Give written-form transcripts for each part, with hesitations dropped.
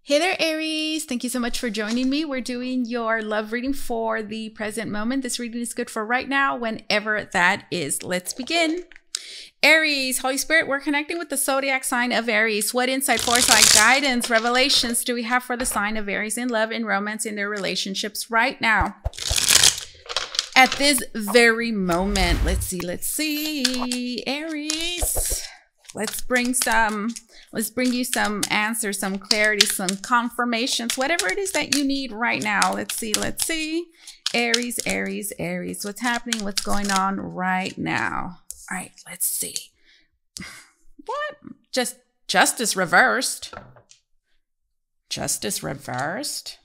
Hey there, Aries. Thank you so much for joining me. We're doing your love reading for the present moment. This reading is good for right now, whenever that is. Let's begin. Aries, Holy Spirit, we're connecting with the zodiac sign of Aries. What insight, foresight, guidance, revelations do we have for the sign of Aries in love, in romance, in their relationships right now? At this very moment. Let's see. Aries, let's bring you some answers, some clarity, some confirmations, whatever it is that you need right now. Let's see. Aries, what's happening? What's going on right now? All right, let's see. What? Justice reversed. Justice reversed.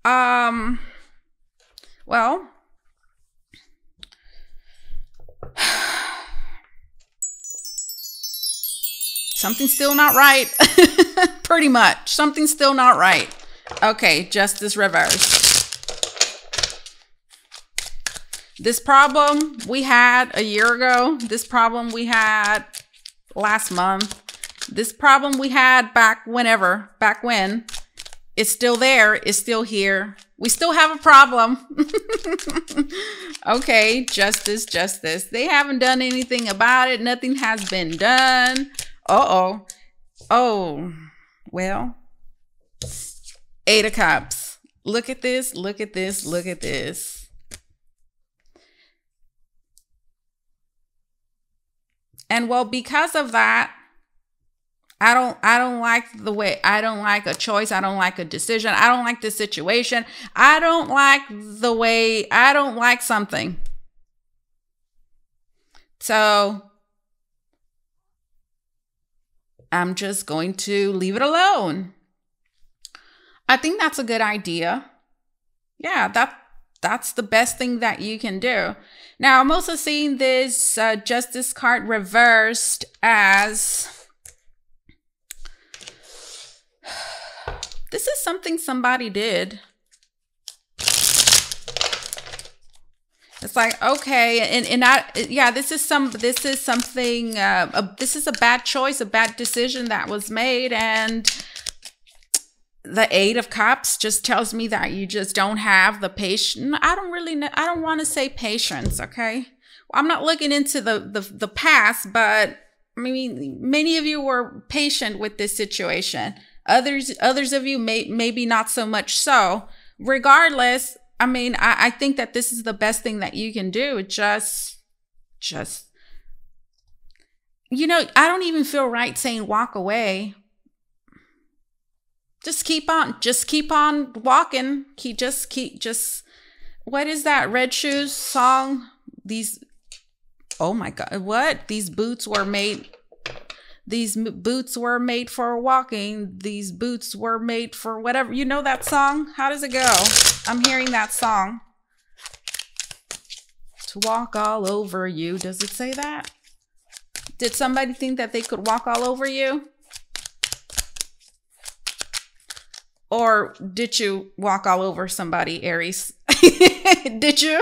Well, something's still not right. Pretty much. Something's still not right. Okay, justice reversed. This problem we had a year ago. This problem we had last month. This problem we had back when. It's still there. It's still here. We still have a problem. Okay, justice. They haven't done anything about it. Nothing has been done. Oh, well, 8 of Cups. Look at this. And well, because of that, I don't like the way, I don't like a choice. I don't like a decision. I don't like the situation. I don't like the way, I don't like something. So I'm just going to leave it alone. I think that's a good idea. Yeah, that's the best thing that you can do. Now, I'm also seeing this Justice card reversed as... This is something somebody did. It's like, okay, this is something, this is a bad choice, a bad decision that was made. And the 8 of Cups just tells me that you just don't have the patience. I don't want to say patience, okay? I'm not looking into the past, but I mean, many of you were patient with this situation. Others of you maybe not so much so. Regardless, I mean, I think that this is the best thing that you can do. Just, you know, I don't even feel right saying walk away. Just keep on walking. What is that Red Shoes song? Oh my God, what? These boots were made for walking. These boots were made for whatever. You know that song? How does it go? I'm hearing that song. To walk all over you. Does it say that? Did somebody think that they could walk all over you? Or did you walk all over somebody, Aries? Did you?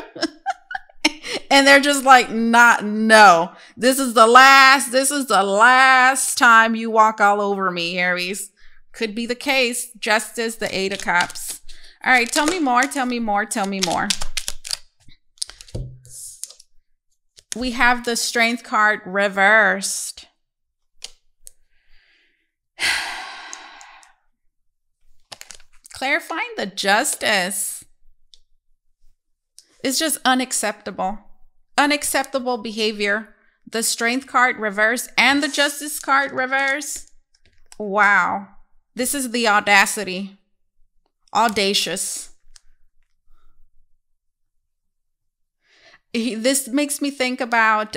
And they're just like, no. This is the last time you walk all over me, Aries. Could be the case. Justice, the 8 of Cups. All right, tell me more. We have the Strength card reversed. Clarifying the Justice. It's just unacceptable. Unacceptable behavior. The Strength card reverse and the Justice card reverse. Wow. This is the audacity. Audacious. This makes me think about,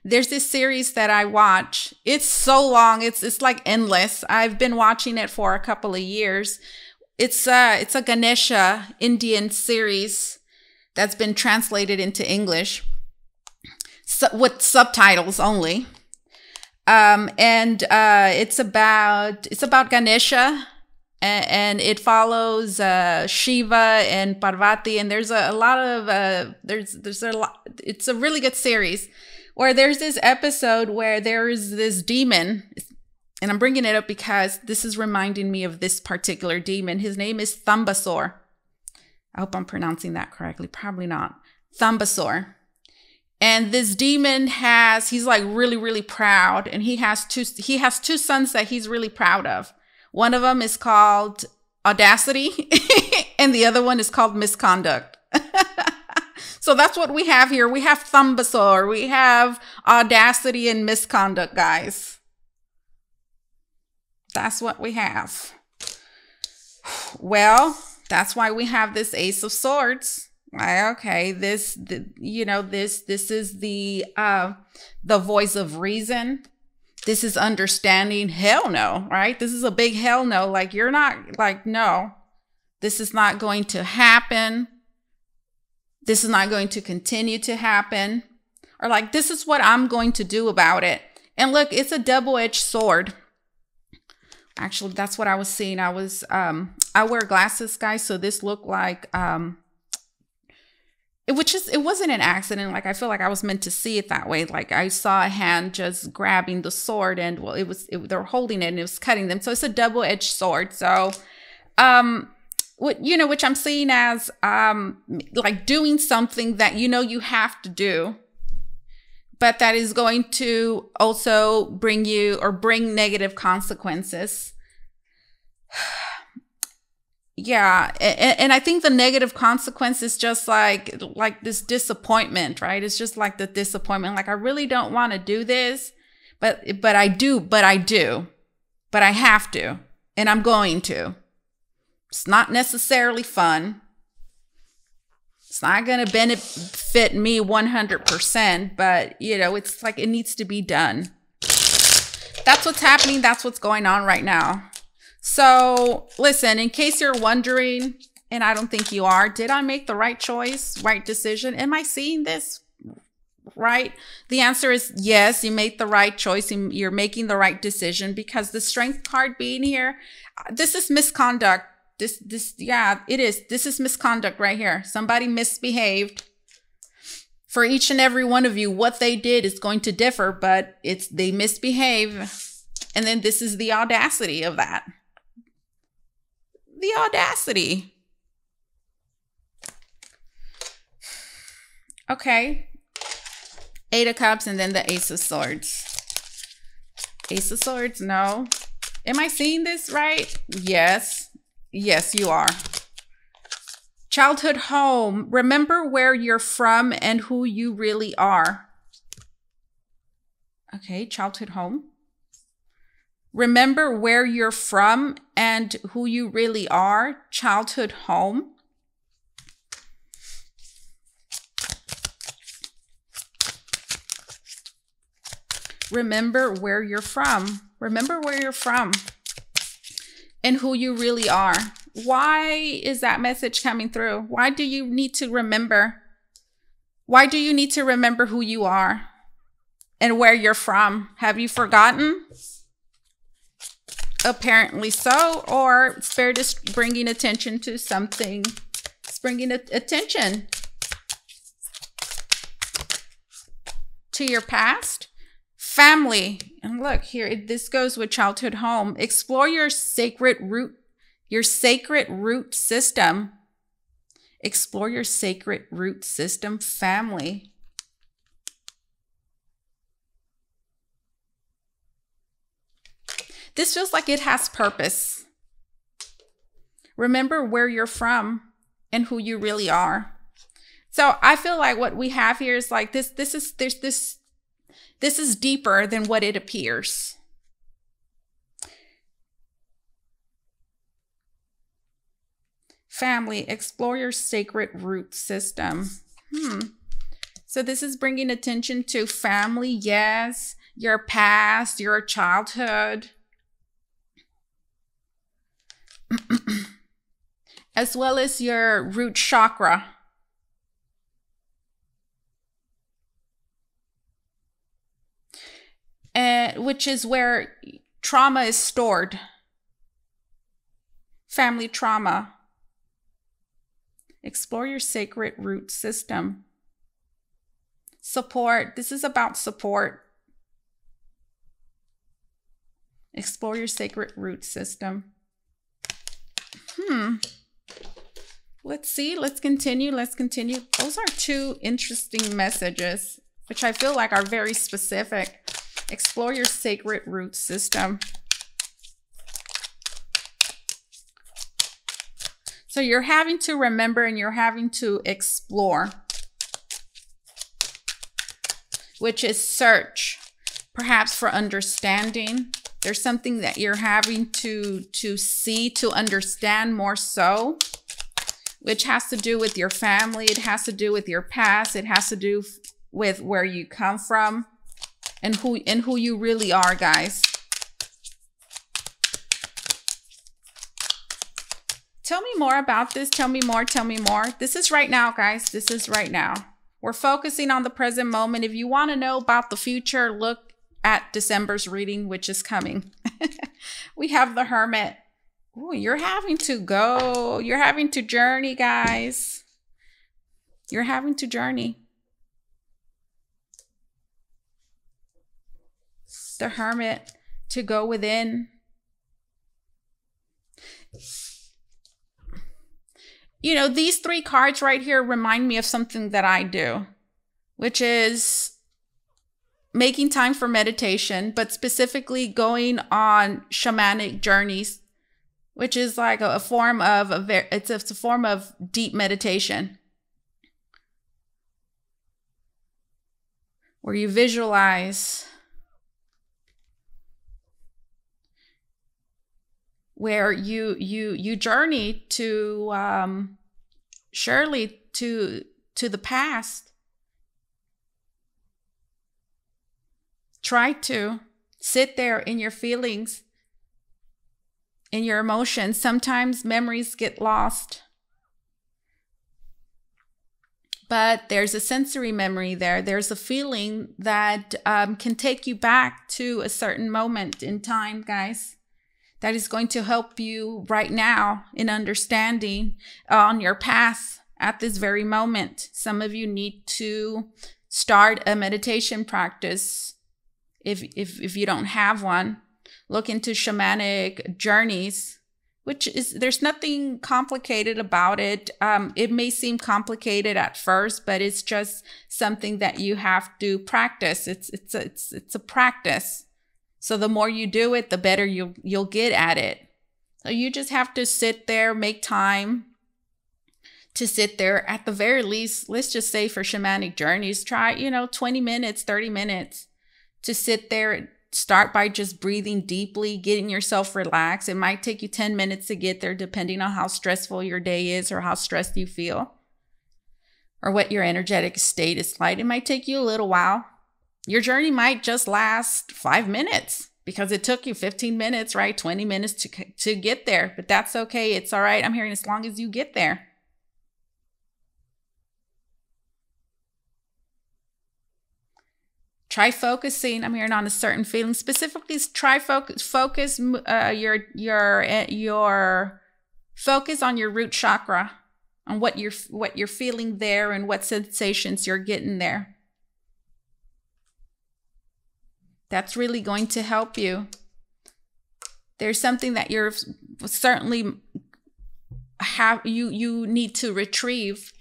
there's this series that I watch. It's so long. It's like endless. I've been watching it for a couple of years. It's a Ganesha Indian series that's been translated into English with subtitles only. It's about Ganesha, and it follows Shiva and Parvati, and there's a lot of it's a really good series where there's this episode where there's this demon. And I'm bringing it up because this is reminding me of this particular demon. His name is Thumbasor. I hope I'm pronouncing that correctly. Probably not. Thumbasor. And this demon he's like really, really proud. And he has two sons that he's really proud of. One of them is called Audacity and the other one is called Misconduct. So that's what we have here. We have Thumbasor, we have Audacity and Misconduct, guys. That's what we have. Well, that's why we have this Ace of Swords. Okay, this is the voice of reason. This is understanding. Hell no, right? This is a big hell no. Like, you're not, like, no, this is not going to happen. This is not going to continue to happen. Or like, this is what I'm going to do about it. And look, it's a double-edged sword. Actually, that's what I was seeing. I wear glasses, guys, so this looked like it wasn't an accident. Like, I feel like I was meant to see it that way. Like, I saw a hand just grabbing the sword, and well, they're holding it and it was cutting them. So it's a double-edged sword. So which I'm seeing as like doing something that you have to do, but that is going to also bring negative consequences. Yeah, and I think the negative consequence is just like this disappointment, right? It's just like the disappointment. Like, I really don't want to do this, but I do, but I have to, and I'm going to. It's not necessarily fun. It's not going to benefit me 100%, but it's like it needs to be done. That's what's happening. That's what's going on right now. So listen, in case you're wondering, and I don't think you are, did I make the right choice, right decision? Am I seeing this right? The answer is yes, you made the right choice. You're making the right decision, because the Strength card being here, this is misconduct. Yeah, it is. This is misconduct right here. Somebody misbehaved. For each and every one of you, what they did is going to differ, but they misbehave. And then this is the audacity of that. The audacity. Okay. 8 of Cups and then the Ace of Swords. Ace of Swords, no. Am I seeing this right? Yes. Yes, you are. Childhood home. Remember where you're from and who you really are. Okay, childhood home. Remember where you're from and who you really are. Childhood home. Remember where you're from. Remember where you're from and who you really are. Why is that message coming through? Why do you need to remember? Why do you need to remember who you are and where you're from? Have you forgotten? Apparently so. Or Spirit is bringing attention to something. It's bringing attention to your past. Family. And look here, this goes with childhood home. Explore your sacred root system. Explore your sacred root system. Family. This feels like it has purpose. Remember where you're from and who you really are. So I feel like what we have here is like this is deeper than what it appears. Family, explore your sacred root system. So this is bringing attention to family, yes, your past, your childhood, as well as your root chakra. Which is where trauma is stored. Family trauma. Explore your sacred root system. Support. This is about support. Explore your sacred root system. Let's see. Let's continue. Let's continue. Those are two interesting messages, which I feel like are very specific. Explore your sacred root system. So you're having to remember and you're having to explore, which is search, perhaps for understanding. There's something that you're having to see, to understand more so, which has to do with your family. It has to do with your past. It has to do with where you come from and who you really are, guys. Tell me more about this. Tell me more. Tell me more. This is right now, guys. This is right now. We're focusing on the present moment. If you want to know about the future, look at December's reading, which is coming. We have the Hermit. Ooh, you're having to go. You're having to journey, guys. You're having to journey. The Hermit, to go within. You know, these three cards right here remind me of something that I do, which is making time for meditation, but specifically going on shamanic journeys, which is like a form of it's a form of deep meditation where you visualize, where you journey to surely to the past. Try to sit there in your feelings, in your emotions. Sometimes memories get lost, but there's a sensory memory there. There's a feeling that can take you back to a certain moment in time, guys. That is going to help you right now in understanding on your path at this very moment. Some of you need to start a meditation practice. If you don't have one, look into shamanic journeys, which is, there's nothing complicated about it. It may seem complicated at first, but it's just something that you have to practice. It's a practice. So the more you do it, the better you'll get at it. So you just have to sit there, make time to sit there. At the very least, let's just say for shamanic journeys, try, 20 minutes, 30 minutes to sit there. Start by just breathing deeply, getting yourself relaxed. It might take you 10 minutes to get there, depending on how stressful your day is or how stressed you feel or what your energetic state is like. It might take you a little while. Your journey might just last 5 minutes because it took you 15 minutes, right? 20 minutes to get there, but that's okay. It's all right. I'm hearing as long as you get there. Try focusing. I'm hearing on a certain feeling. Specifically, try focus your focus on your root chakra, on what you're feeling there and what sensations you're getting there. That's really going to help you. There's something that you're certainly you need to retrieve.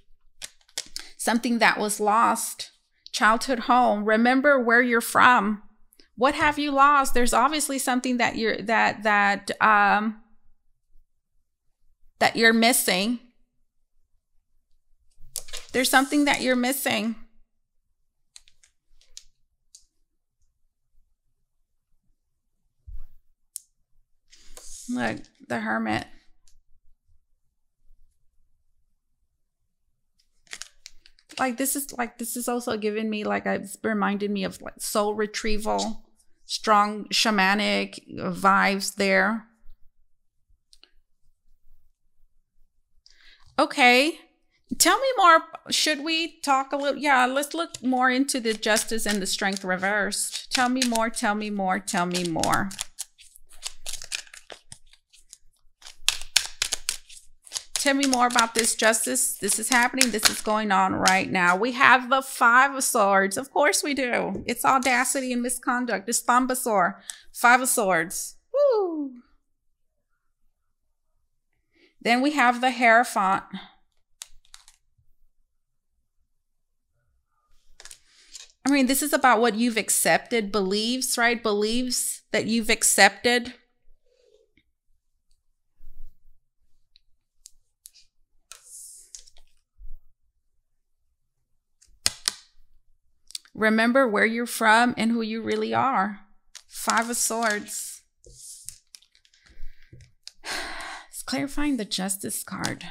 Something that was lost. Childhood home. Remember where you're from. What have you lost? There's obviously something that you're missing. There's something that you're missing. Look, the Hermit. This is also giving me, it's reminded me of soul retrieval, strong shamanic vibes there. Okay. Tell me more. Should we talk a little? Yeah, let's look more into the Justice and the Strength reversed. Tell me more, tell me more, tell me more. Tell me more about this Justice. This is happening. This is going on right now. We have the Five of Swords. Of course we do. It's audacity and misconduct. It's Thumbasaur. Five of Swords. Woo. Then we have the Hierophant. I mean, this is about what you've accepted, beliefs, right? Beliefs that you've accepted. Remember where you're from and who you really are. Five of Swords. It's clarifying the Justice card.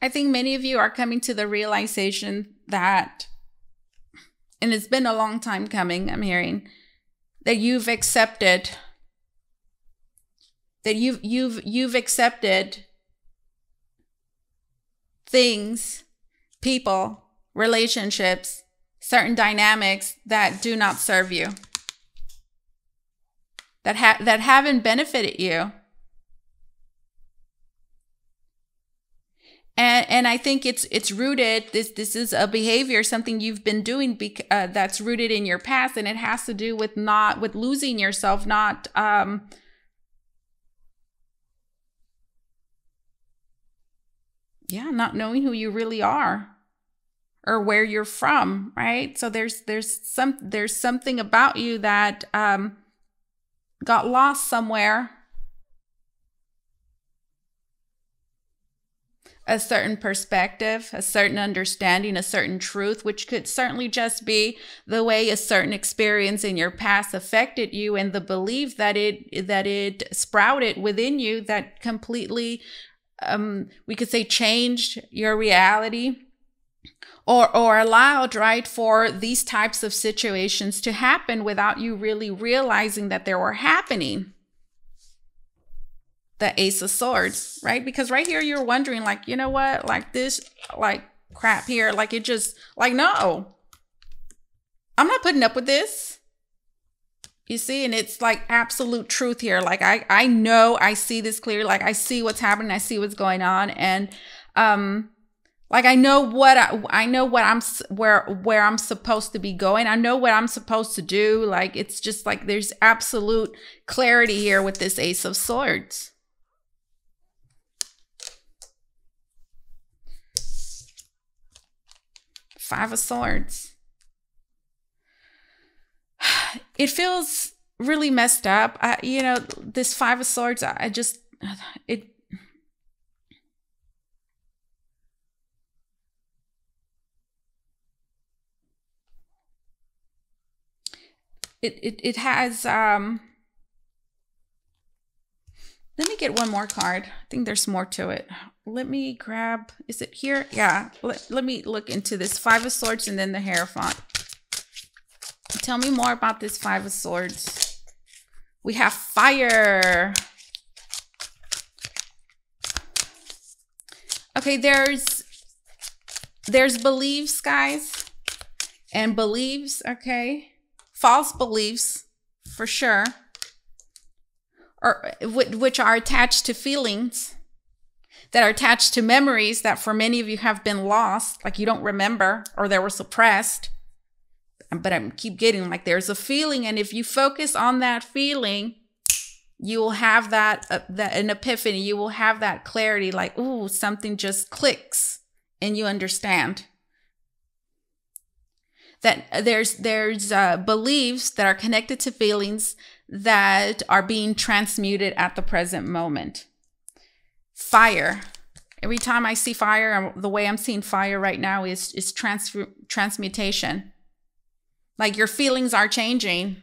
I think many of you are coming to the realization that, and it's been a long time coming, I'm hearing, that you've accepted, that you've accepted things, people, relationships, certain dynamics that do not serve you, that haven't benefited you. And I think it's rooted, this is a behavior, something you've been doing that's rooted in your past, and it has to do with losing yourself, not not knowing who you really are or where you're from, right? So there's something about you that got lost somewhere. A certain perspective, a certain understanding, a certain truth, which could certainly just be the way a certain experience in your past affected you, and the belief that it sprouted within you that completely, we could say, changed your reality, or allowed, right, for these types of situations to happen without you really realizing that they were happening. The Ace of Swords, right? Because right here you're wondering, like, you know what, like this, like crap here, like it just, like, no, I'm not putting up with this. You see, and it's like absolute truth here. Like I know, I see this clearly. Like I see what's happening, I see what's going on, and like I know what where I'm supposed to be going. I know what I'm supposed to do. Like it's just like there's absolute clarity here with this Ace of Swords. Five of Swords. It feels really messed up. You know, this Five of Swords, it has, let me get one more card. I think there's more to it. Let me grab, is it here? Yeah, let me look into this Five of Swords and then the Hierophant. Tell me more about this Five of Swords. We have fire. Okay, there's beliefs, guys, and beliefs, okay? False beliefs, for sure, or which are attached to feelings, that are attached to memories that for many of you have been lost, like you don't remember, or they were suppressed. But I keep getting like there's a feeling, and if you focus on that feeling, you will have that an epiphany. You will have that clarity, like, ooh, something just clicks, and you understand that there's beliefs that are connected to feelings that are being transmuted at the present moment. Fire. Every time I see fire, the way I'm seeing fire right now is transmutation. Like your feelings are changing.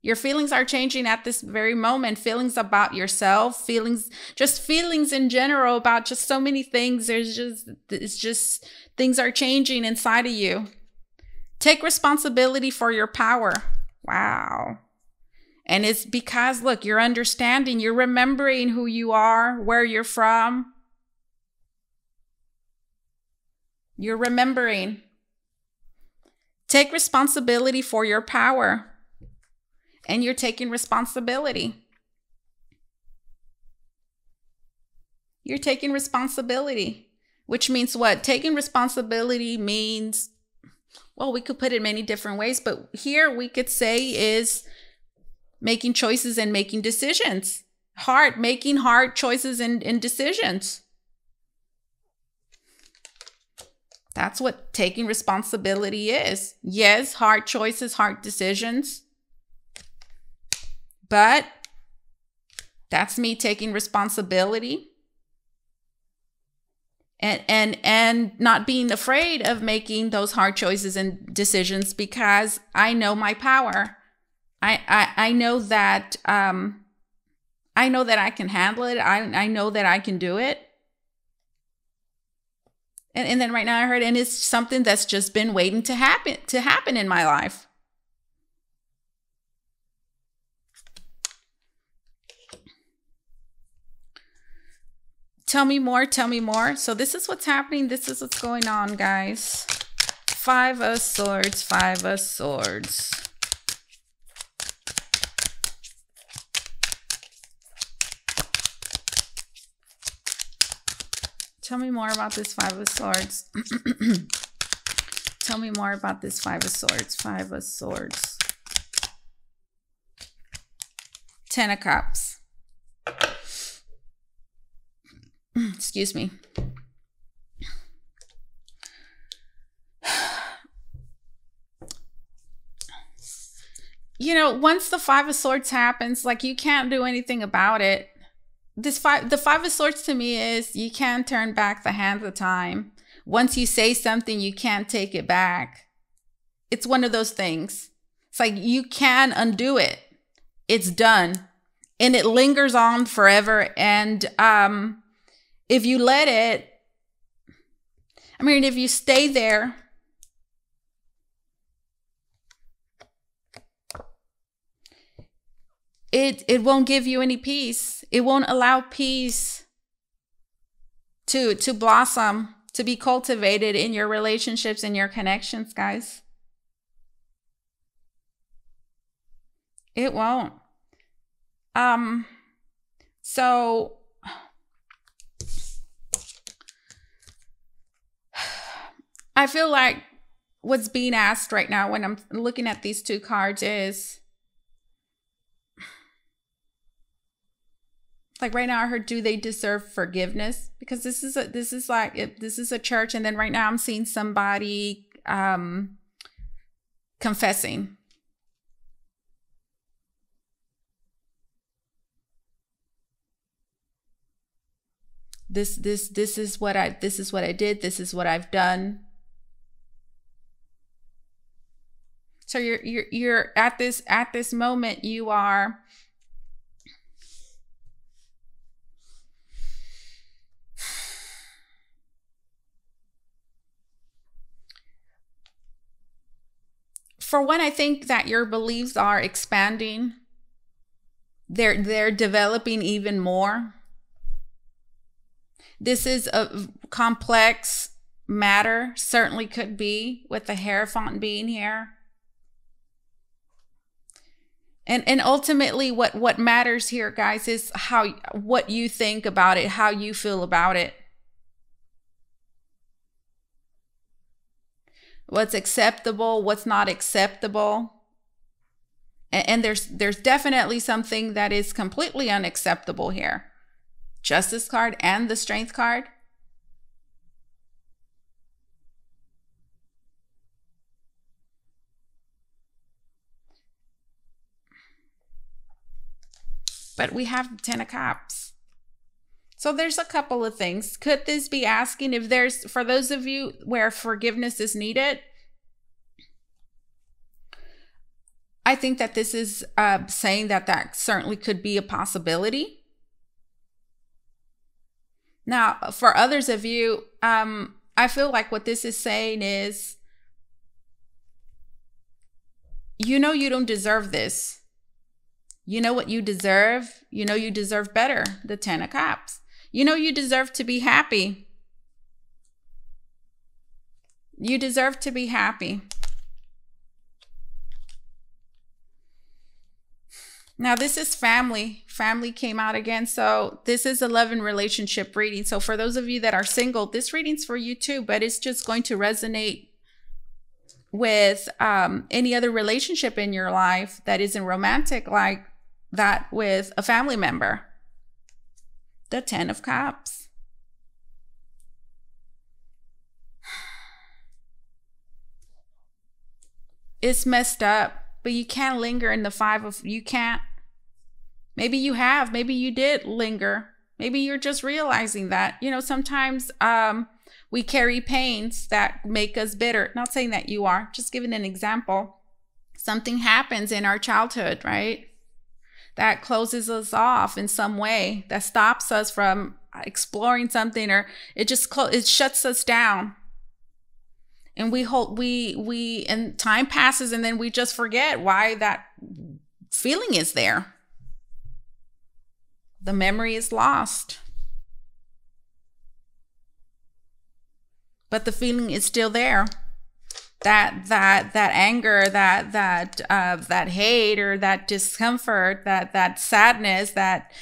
Your feelings are changing at this very moment. Feelings about yourself, feelings in general about just so many things. It's just things are changing inside of you. Take responsibility for your power. Wow. And it's because, look, you're understanding, you're remembering who you are, where you're from. You're remembering. Take responsibility for your power. And you're taking responsibility. You're taking responsibility. which means what? Taking responsibility means, well, we could put it many different ways, but here we could say is making choices and making decisions. Making hard choices and decisions. That's what taking responsibility is. Yes, hard choices, hard decisions. But that's me taking responsibility and not being afraid of making those hard choices and decisions, because I know my power. I know that I can handle it. I know that I can do it. And then right now I heard, and it's something that's just been waiting to happen in my life. Tell me more, tell me more. So this is what's happening. This is what's going on, guys. 5 of Swords, 5 of Swords. Tell me more about this 5 of Swords. Tell me more about this 5 of Swords, 5 of Swords. 10 of Cups. Excuse me. You know, once the 5 of Swords happens, like, you can't do anything about it. The 5 of Swords to me is you can't turn back the hands of time. Once you say something, you can't take it back. It's one of those things. It's like you can undo it. It's done. And it lingers on forever. And if you let it, I mean, if you stay there, it won't give you any peace. It won't allow peace to blossom, to be cultivated in your relationships and your connections, guys. It won't. So I feel like what's being asked right now when I'm looking at these 2 cards is, like, right now I heard, do they deserve forgiveness? Because this is a church, and then right now I'm seeing somebody confessing. This is what I did. This is what I've done. So you're at this moment, you are for one, I think that your beliefs are expanding. They're developing even more. This is a complex matter, certainly could be, with the Hierophant being here. And ultimately what matters here, guys, is what you think about it, how you feel about it. What's acceptable, what's not acceptable. And there's definitely something that is completely unacceptable here. Justice card and the Strength card. But we have the 10 of Cups. So there's a couple of things. Could this be asking if there's, for those of you where forgiveness is needed, I think that this is saying that certainly could be a possibility. Now, for others of you, I feel like what this is saying is, you know, you don't deserve this. You know what you deserve? You know you deserve better, the 10 of Cups. You know you deserve to be happy. You deserve to be happy. Now this is family family came out again. So this is a love and relationship reading. So for those of you that are single, this reading's for you too, but it's just going to resonate with any other relationship in your life that isn't romantic, like that with a family member. The 10 of Cups. It's messed up, but you can't linger in the 5 of, you can't. Maybe you have, maybe you did linger. Maybe you're just realizing that, you know, sometimes we carry pains that make us bitter. Not saying that you are, just giving an example. Something happens in our childhood, right? That closes us off in some way, that stops us from exploring something, or it shuts us down. And and time passes, and then we just forget why that feeling is there. The memory is lost, but the feeling is still there. That anger, that hate, or that discomfort, that sadness, that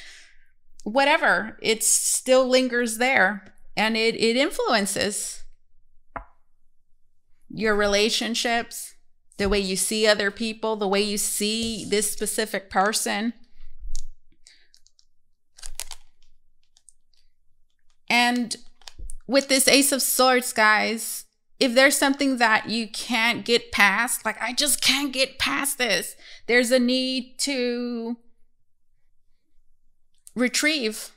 whatever, it still lingers there, and it influences your relationships, the way you see other people, the way you see this specific person. And with this Ace of Swords, guys, if there's something that you can't get past, like I just can't get past this, there's a need to retrieve,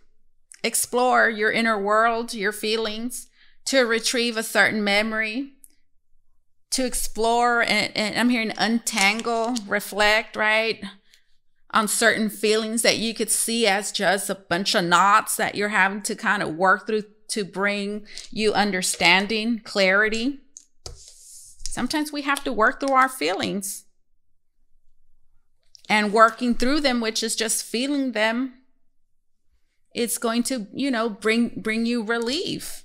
explore your inner world, your feelings, to retrieve a certain memory, to explore, and I'm hearing untangle, reflect, right, on certain feelings that you could see as just a bunch of knots that you're having to kind of work through to bring you understanding, clarity. Sometimes we have to work through our feelings, and working through them, which is just feeling them, it's going to, you know, bring you relief.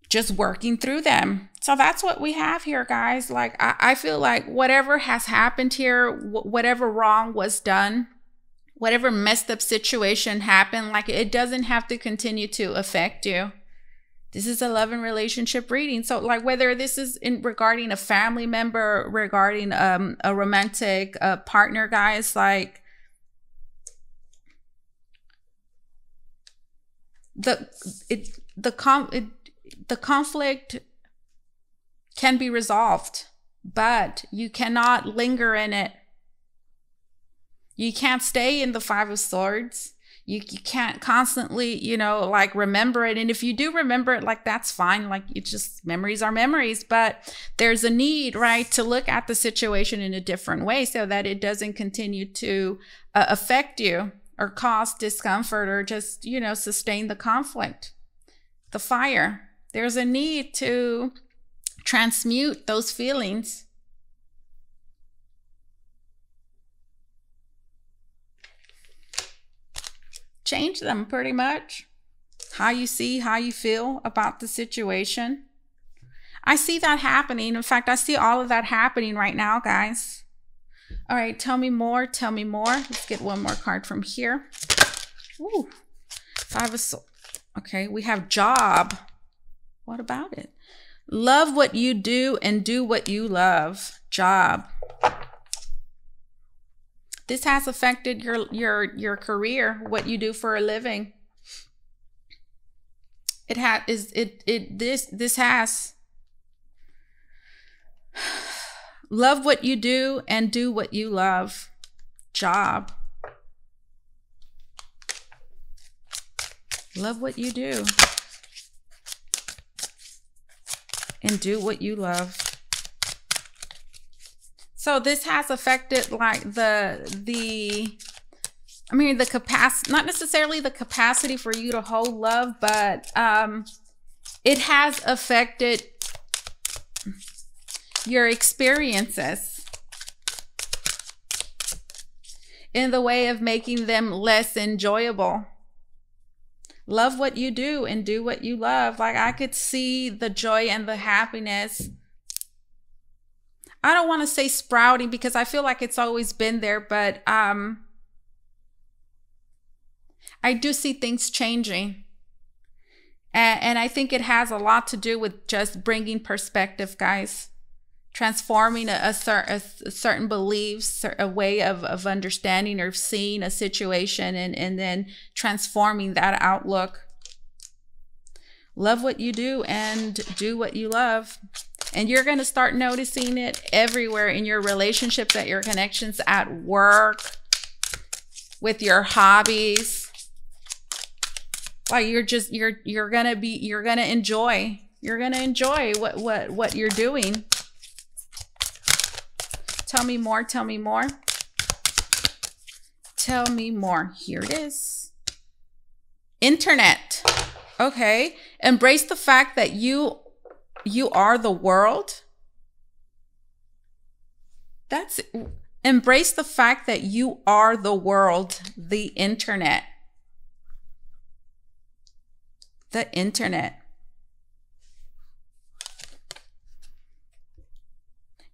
Just working through them. So that's what we have here, guys. Like, I feel like whatever has happened here, whatever wrong was done, whatever messed up situation happened, like it doesn't have to continue to affect you. This is a love and relationship reading. So like whether this is regarding a family member, regarding a romantic partner, guys, like the conflict can be resolved, but you cannot linger in it. You can't stay in the 5 of Swords. You can't constantly, you know, like remember it. And if you do remember it, like that's fine. Like it just, memories are memories, but there's a need, right, to look at the situation in a different way so that it doesn't continue to affect you or cause discomfort or just, you know, sustain the conflict. The Fire. There's a need to transmute those feelings. Change them, pretty much. How you see, how you feel about the situation. I see that happening. In fact, I see all of that happening right now, guys. All right, tell me more, tell me more. Let's get one more card from here. Ooh, 5 of Swords. Okay, we have job. What about it? Love what you do and do what you love. Job. This has affected your career, what you do for a living. This has. Love what you do and do what you love. Job. Love what you do and do what you love. So this has affected like the capacity, not necessarily the capacity for you to hold love, but it has affected your experiences in the way of making them less enjoyable. Love what you do and do what you love. Like I could see the joy and the happiness. I don't want to say sprouting because I feel like it's always been there, but I do see things changing. And I think it has a lot to do with just bringing perspective, guys. Transforming a certain beliefs, a way of understanding or seeing a situation, and then transforming that outlook. Love what you do and do what you love. And you're going to start noticing it everywhere in your relationships, at your connections, at work, with your hobbies. Like you're going to enjoy what you're doing. Tell me more, tell me more. Tell me more. Here it is. Internet. Okay. Embrace the fact that you are the world. Embrace the fact that you are the world, the internet. The internet.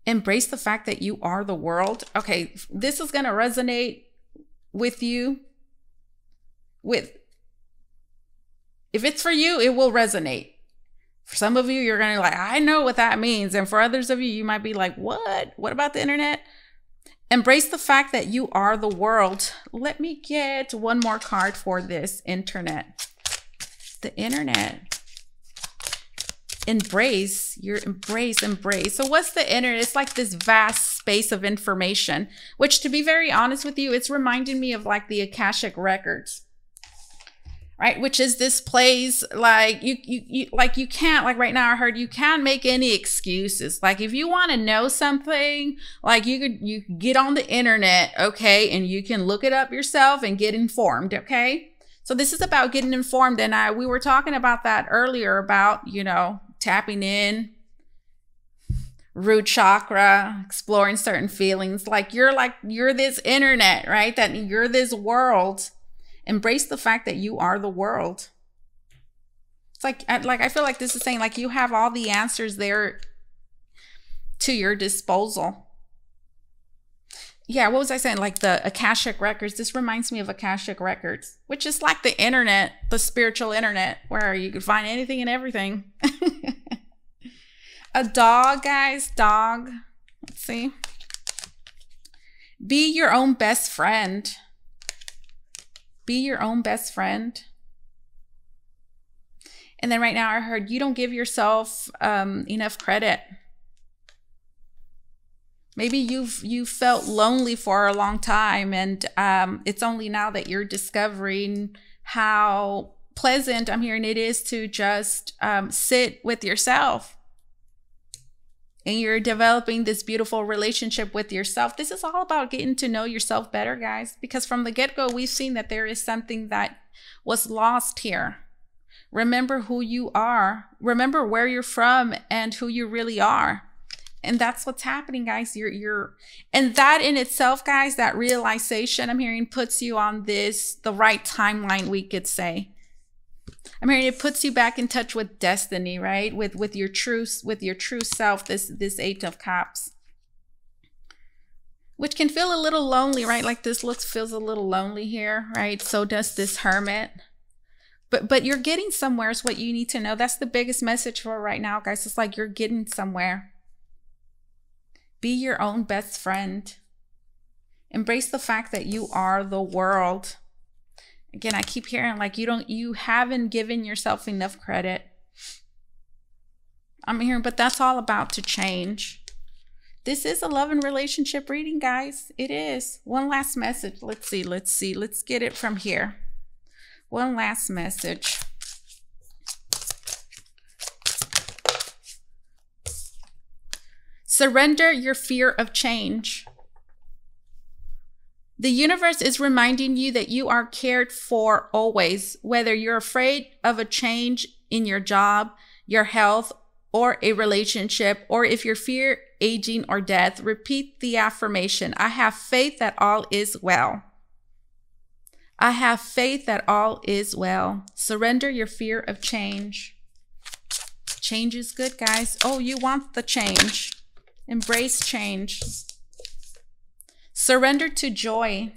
Embrace the fact that you are the world. Okay, this is going to resonate with you. If it's for you, it will resonate. For some of you, you're going to like, I know what that means. And for others of you, you might be like, what? What about the internet? Embrace the fact that you are the world. Let me get one more card for this internet. The internet. Embrace. So what's the internet? It's like this vast space of information, which, to be very honest with you, it's reminding me of like the Akashic records. Right, which is this place like you can't, like right now I heard, you can't make any excuses. Like if you want to know something, like you could get on the internet, okay, and you can look it up yourself and get informed, okay? So this is about getting informed, and we were talking about that earlier about, you know, tapping in, root chakra, exploring certain feelings. Like you're this internet, right? That you're this world. Embrace the fact that you are the world. It's like I feel like this is saying like you have all the answers there to your disposal. Yeah, what was I saying? Like the Akashic records. This reminds me of Akashic records, which is like the internet, the spiritual internet, where you can find anything and everything. A dog, guys, dog. Let's see. Be your own best friend. Be your own best friend. And then right now I heard you don't give yourself enough credit. Maybe you've felt lonely for a long time, and it's only now that you're discovering how pleasant, I'm hearing, it is to just sit with yourself. And you're developing this beautiful relationship with yourself. This is all about getting to know yourself better, guys, because from the get-go, we've seen that there is something that was lost here. Remember who you are. Remember where you're from and who you really are. And that's what's happening, guys. And that in itself, guys, that realization, I'm hearing, puts you on the right timeline, we could say. I mean, it puts you back in touch with destiny, right? With your true self, this Eight of Cups. Which can feel a little lonely, right? Like this feels a little lonely here, right? So does this Hermit. But you're getting somewhere is what you need to know. That's the biggest message for right now, guys. It's like you're getting somewhere. Be your own best friend. Embrace the fact that you are the world. Again, I keep hearing like you haven't given yourself enough credit. I'm hearing, but that's all about to change. This is a love and relationship reading, guys. It is. One last message. Let's see. Let's get it from here. One last message. Surrender your fear of change. The universe is reminding you that you are cared for always, whether you're afraid of a change in your job, your health, or a relationship, or if you fear aging or death. Repeat the affirmation. I have faith that all is well. I have faith that all is well. Surrender your fear of change. Change is good, guys. Oh, you want the change. Embrace change. Surrender to joy.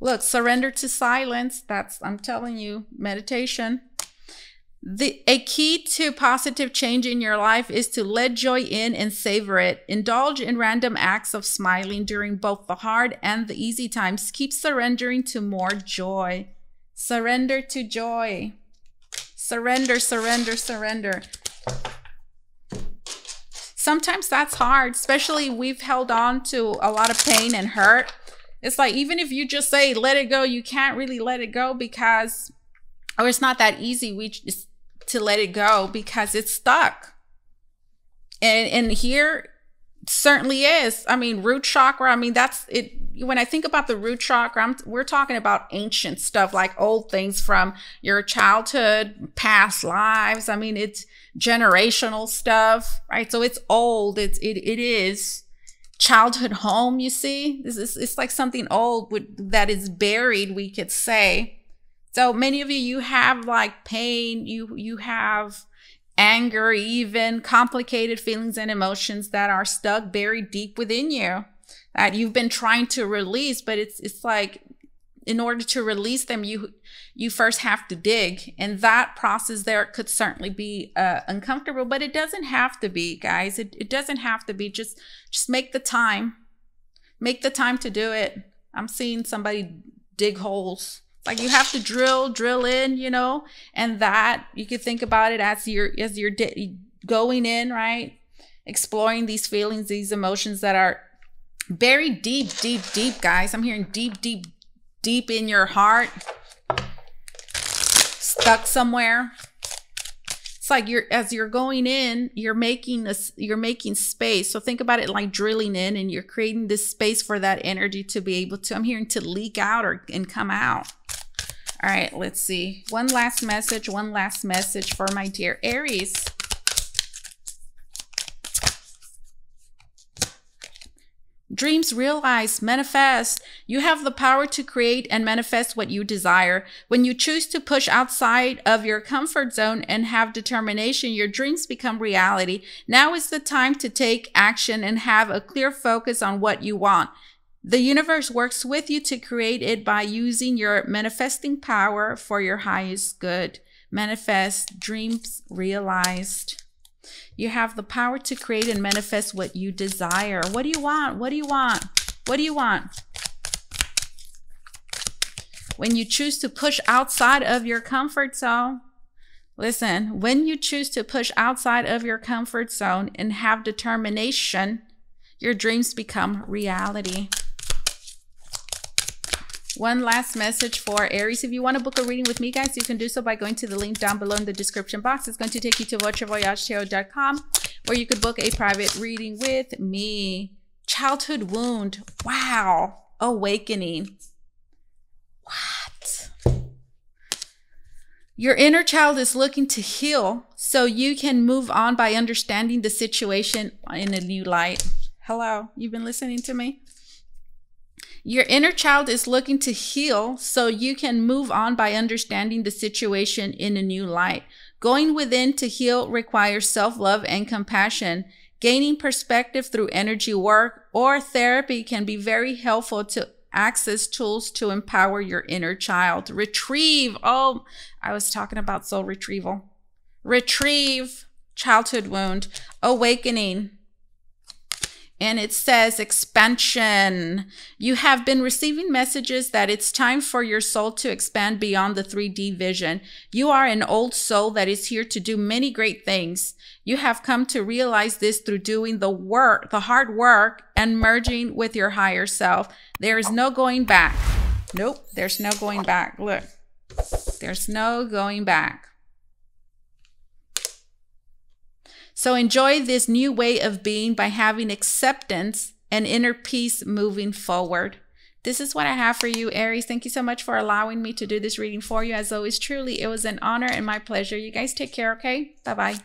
Look, surrender to silence. I'm telling you, meditation. A key to positive change in your life is to let joy in and savor it. Indulge in random acts of smiling during both the hard and the easy times. Keep surrendering to more joy. Surrender to joy. Surrender, surrender, surrender. Sometimes that's hard, especially we've held on to a lot of pain and hurt. It's like, even if you just say, let it go, you can't really let it go because, or it's not that easy to let it go because it's stuck. And here certainly is. I mean, root chakra, I mean, that's it. When I think about the root chakra, we're talking about ancient stuff, like old things from your childhood, past lives. I mean, it's generational stuff, right? So it's old. It is childhood home, you see. It's like something old that is buried, we could say. So many of you have like pain, you have anger, even complicated feelings and emotions that are stuck, buried deep within you, that you've been trying to release. But it's like, in order to release them, you first have to dig, and that process there could certainly be uncomfortable, but it doesn't have to be, guys. It doesn't have to be. Just make the time to do it. I'm seeing somebody dig holes. Like, you have to drill in, you know, and that you could think about it as you're going in, right? Exploring these feelings, these emotions that are buried deep, guys. I'm hearing deep in your heart, stuck somewhere. It's like as you're going in, you're making space. So think about it like drilling in, and you're creating this space for that energy to be able to, I'm hearing, to leak out and come out. All right, let's see. One last message for my dear Aries. Dreams realize, manifest. You have the power to create and manifest what you desire. When you choose to push outside of your comfort zone and have determination, your dreams become reality. Now is the time to take action and have a clear focus on what you want. The universe works with you to create it by using your manifesting power for your highest good. Manifest, dreams realized. You have the power to create and manifest what you desire. What do you want? What do you want? What do you want? When you choose to push outside of your comfort zone, listen, when you choose to push outside of your comfort zone and have determination, your dreams become reality. One last message for Aries. If you want to book a reading with me, guys, you can do so by going to the link down below in the description box. It's going to take you to vocevoyagetarot.com, where you could book a private reading with me. Childhood wound. Wow. Awakening. What? Your inner child is looking to heal so you can move on by understanding the situation in a new light. Hello, you've been listening to me? Your inner child is looking to heal so you can move on by understanding the situation in a new light. Going within to heal requires self-love and compassion. Gaining perspective through energy work or therapy can be very helpful to access tools to empower your inner child. Retrieve. Oh, I was talking about soul retrieval. Retrieve. Childhood wound. Awakening. And it says expansion. You have been receiving messages that it's time for your soul to expand beyond the 3D vision. You are an old soul that is here to do many great things. You have come to realize this through doing the work, the hard work, and merging with your higher self. There is no going back. Nope, there's no going back. Look, there's no going back. So enjoy this new way of being by having acceptance and inner peace moving forward. This is what I have for you, Aries. Thank you so much for allowing me to do this reading for you. As always, truly, it was an honor and my pleasure. You guys take care, okay? Bye-bye.